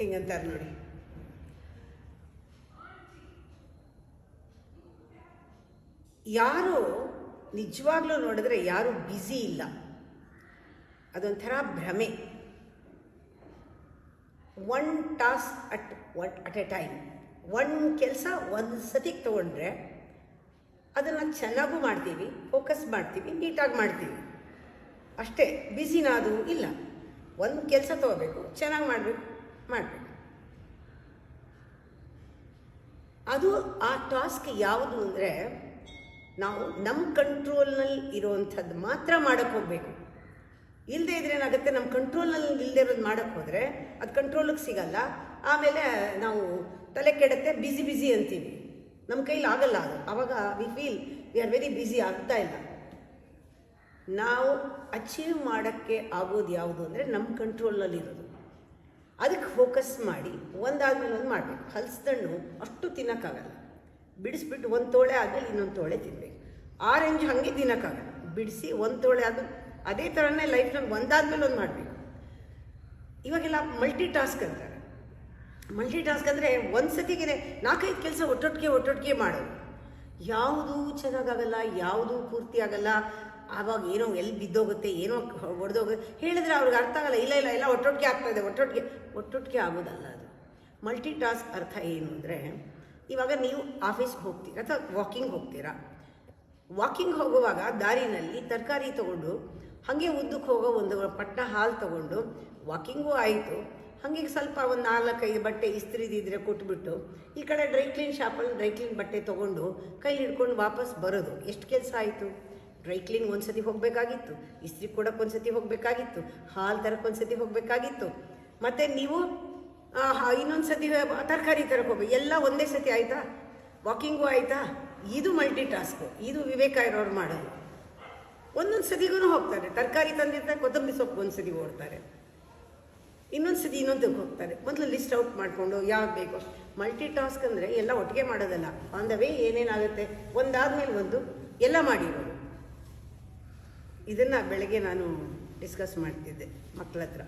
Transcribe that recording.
ಹಿಂಗಂತಾರೆ ನೋಡಿ. ಯಾರು ನಿಜವಾಗ್ಲೂ ನೋಡಿದ್ರೆ ಯಾರು ಬ್ಯುಸಿ ಇಲ್ಲ, ಅದೊಂಥರ ಭ್ರಮೆ. One task at A time, ಒಂದು ಕೆಲಸ ಒಂದು ಸತಿಗೆ ತೊಗೊಂಡ್ರೆ ಅದನ್ನು ಚೆನ್ನಾಗೂ ಮಾಡ್ತೀವಿ, ಫೋಕಸ್ ಮಾಡ್ತೀವಿ, ನೀಟಾಗಿ ಮಾಡ್ತೀವಿ ಅಷ್ಟೇ. ಬ್ಯುಸಿನ ಅದು ಇಲ್ಲ. ಒಂದು ಕೆಲಸ ತೊಗೋಬೇಕು, ಚೆನ್ನಾಗಿ ಮಾಡಬೇಕು. ಅದು ಆ ಟಾಸ್ಕ್ ಯಾವುದು ಅಂದರೆ ನಾವು ನಮ್ಮ ಕಂಟ್ರೋಲ್ನಲ್ಲಿ ಇರೋವಂಥದ್ದು ಮಾತ್ರ ಮಾಡೋಕ್ಕೆ ಹೋಗಬೇಕು. ಇಲ್ಲದೇ ಇದ್ರೆ ಏನಾಗುತ್ತೆ, ನಮ್ಮ ಕಂಟ್ರೋಲ್ನಲ್ಲಿ ಇಲ್ಲದೆ ಇರೋದು ಮಾಡೋಕ್ಕೆ ಹೋದರೆ ಅದು ಕಂಟ್ರೋಲಿಗೆ ಸಿಗಲ್ಲ. ಆಮೇಲೆ ನಾವು ತಲೆ ಕೆಡುತ್ತೆ, ಬ್ಯುಸಿ ಅಂತೀವಿ, ನಮ್ಮ ಕೈಲಿ ಆಗಲ್ಲ ಅದು. ಆವಾಗ we feel we are very busy, ಆಗ್ತಾ ಇಲ್ಲ. ನಾವು ಅಚೀವ್ ಮಾಡೋಕ್ಕೆ ಆಗೋದು ಯಾವುದು ಅಂದರೆ ನಮ್ಮ ಕಂಟ್ರೋಲ್ನಲ್ಲಿರೋದು. ಅದಕ್ಕೆ ಫೋಕಸ್ ಮಾಡಿ ಒಂದಾದ್ಮೇಲೆ ಒಂದು ಮಾಡಬೇಕು. ಹಲಸು ಅಷ್ಟು ತಿನ್ನೋಕ್ಕಾಗಲ್ಲ, ಬಿಡಿಸ್ಬಿಟ್ಟು ಒಂದು ತೋಳೆ ಆದಮೇಲೆ ಇನ್ನೊಂದು ತೋಳೆ ತಿನ್ನಬೇಕು. ಆರೆಂಜ್ ಹಾಗೆ ತಿನ್ನೋಕ್ಕಾಗಲ್ಲ, ಬಿಡಿಸಿ ಒಂದು ತೋಳೆ ಆದ ಅದೇ ಥರನೇ ಲೈಫ್ನಲ್ಲಿ ಒಂದಾದ್ಮೇಲೆ ಒಂದು ಮಾಡಬೇಕು. ಇವಾಗೆಲ್ಲ ಮಲ್ಟಿ ಟಾಸ್ಕ್ ಅಂತಾರೆ. ಮಲ್ಟಿ ಟಾಸ್ಕ್ ಅಂದರೆ ಒಂದು ಸತಿಗೆ 4-5 ಕೆಲಸ ಒಟ್ಟೊಟ್ಟಿಗೆ ಮಾಡೋದು. ಯಾವುದೂ ಚೆನ್ನಾಗಾಗಲ್ಲ, ಯಾವುದೂ ಪೂರ್ತಿ ಆಗಲ್ಲ. ಆವಾಗ ಏನೋ ಎಲ್ಲಿ ಬಿದ್ದೋಗುತ್ತೆ, ಏನೋ ಹೊಡೆದೋಗುತ್ತೆ. ಹೇಳಿದ್ರೆ ಅವ್ರಿಗೆ ಅರ್ಥ ಆಗಲ್ಲ. ಇಲ್ಲ ಒಟ್ಟೊಟ್ಟಿಗೆ ಆಗ್ತಾಯಿದೆ, ಒಟ್ಟೊಟ್ಟಿಗೆ ಆಗೋದಲ್ಲ ಅದು. ಮಲ್ಟಿ ಟಾಸ್ಕ್ ಅರ್ಥ ಏನು ಅಂದರೆ, ಇವಾಗ ನೀವು ಆಫೀಸ್ಗೆ ಹೋಗ್ತೀರಾ ಅಥವಾ ವಾಕಿಂಗ್ ಹೋಗ್ತೀರಾ. ವಾಕಿಂಗ್ ಹೋಗುವಾಗ ದಾರಿನಲ್ಲಿ ತರಕಾರಿ ತೊಗೊಂಡು ಹಾಗೆ ಉದ್ದಕ್ಕೆ ಹೋಗೋ ಒಂದು ಪಟ್ಟ ಹಾಲು ತೊಗೊಂಡು ವಾಕಿಂಗೂ ಆಯಿತು, ಹಾಗೆ ಸ್ವಲ್ಪ ಒಂದು 4-5 ಬಟ್ಟೆ ಇಸ್ತ್ರಿದಿದ್ರೆ ಕೊಟ್ಬಿಟ್ಟು ಈ ಕಡೆ ಡ್ರೈ ಕ್ಲೀನ್ ಶಾಪಲ್ಲಿ ಡ್ರೈ ಕ್ಲೀನ್ ಬಟ್ಟೆ ತೊಗೊಂಡು ಕೈ ಹಿಡ್ಕೊಂಡು ವಾಪಸ್ ಬರೋದು. ಎಷ್ಟು ಕೆಲಸ ಆಯಿತು? ಡ್ರೈ ಕ್ಲೀನ್ ಒಂದು ಸತಿ ಹೋಗಬೇಕಾಗಿತ್ತು, ಇಸ್ತ್ರಿ ಕೊಡೋಕ್ಕೆ ಒಂದು ಸತಿ ಹೋಗಬೇಕಾಗಿತ್ತು, ಹಾಲು ತರಕ್ಕೆ ಒಂದು ಸತಿ ಹೋಗಬೇಕಾಗಿತ್ತು, ಮತ್ತು ನೀವು ಇನ್ನೊಂದು ಸತಿ ತರಕಾರಿ ತರಕ್ಕೆ ಹೋಗ್ಬೇಕು. ಎಲ್ಲ ಒಂದೇ ಸತಿ ಆಯಿತಾ? ವಾಕಿಂಗೂ ಆಯಿತಾ? ಇದು ಮಲ್ಟಿ ಟಾಸ್ಕು. ಇದು ವಿವೇಕ ಇರೋರು ಮಾಡೋದು. ಒಂದೊಂದು ಸತಿಗೂ ಹೋಗ್ತಾರೆ. ತರಕಾರಿ ತಂದಿರ್ತಾರೆ, ಕೊತ್ತಂಬರಿ ಸೊಪ್ಪು ಒಂದು ಸತಿ ಓಡ್ತಾರೆ, ಇನ್ನೊಂದು ಸತಿ ಇನ್ನೊಂದಕ್ಕೆ ಹೋಗ್ತಾರೆ. ಮೊದಲು ಲಿಸ್ಟ್ ಔಟ್ ಮಾಡಿಕೊಂಡು ಯಾವ್ದು ಬೇಕು. ಮಲ್ಟಿ ಟಾಸ್ಕ್ ಅಂದರೆ ಎಲ್ಲ ಒಟ್ಟಿಗೆ ಮಾಡೋದಲ್ಲ, ಆನ್ ದ ವೇ ಏನೇನಾಗುತ್ತೆ ಒಂದಾದ್ಮೇಲೆ ಒಂದು ಎಲ್ಲ ಮಾಡಿರೋದು. ಇದನ್ನು ಬೆಳಗ್ಗೆ ನಾನು ಡಿಸ್ಕಸ್ ಮಾಡ್ತಿದ್ದೆ ಮಕ್ಕಳ ಹತ್ರ.